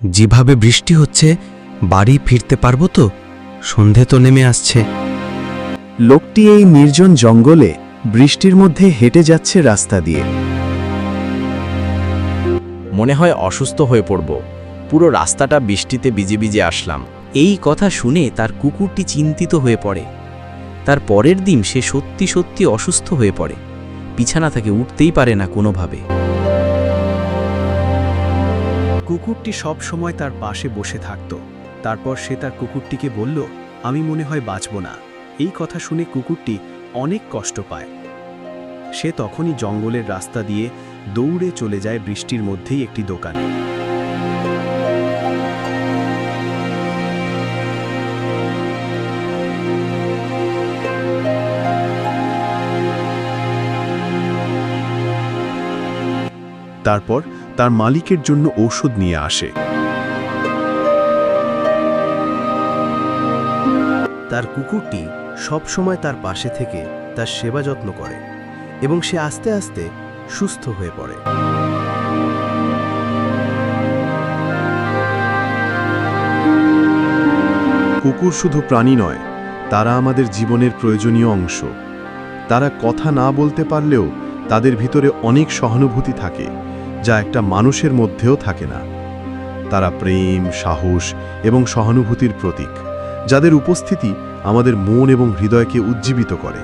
যেভাবে বৃষ্টি হচ্ছে বাড়ি ফিরতে পারবো তো? সন্ধে তো নেমে আসছে। লোকটি এই নির্জন জঙ্গলে বৃষ্টির মধ্যে হেঁটে যাচ্ছে রাস্তা দিয়ে। মনে হয় অসুস্থ হয়ে পড়ব, পুরো রাস্তাটা বৃষ্টিতে ভিজে ভিজে আসলাম। এই কথা শুনে তার কুকুরটি চিন্তিত হয়ে পড়ে। তার পরের দিন সে সত্যি সত্যি অসুস্থ হয়ে পড়ে, বিছানা থেকে উঠতেই পারে না কোনোভাবে। কুকুরটি সব সময় তার পাশে বসে থাকত। তারপর সে তার কুকুরটিকে বলল, আমি মনে হয় বাঁচব না। এই কথা শুনে কুকুরটি অনেক কষ্ট পায়। সে তখনই জঙ্গলের রাস্তা দিয়ে দৌড়ে চলে যায় বৃষ্টির মধ্যেই একটি দোকানে। তারপর তার মালিকের জন্য ঔষধ নিয়ে আসে। তার কুকুরটি সব সময় তার পাশে থেকে তার সেবা যত্ন করে এবং সে আস্তে আস্তে সুস্থ হয়ে পড়ে। কুকুর শুধু প্রাণী নয়, তারা আমাদের জীবনের প্রয়োজনীয় অংশ। তারা কথা না বলতে পারলেও তাদের ভিতরে অনেক সহানুভূতি থাকে, যা একটা মানুষের মধ্যেও থাকে না। তারা প্রেম, সাহস এবং সহানুভূতির প্রতীক, যাদের উপস্থিতি আমাদের মন এবং হৃদয়কে উজ্জীবিত করে।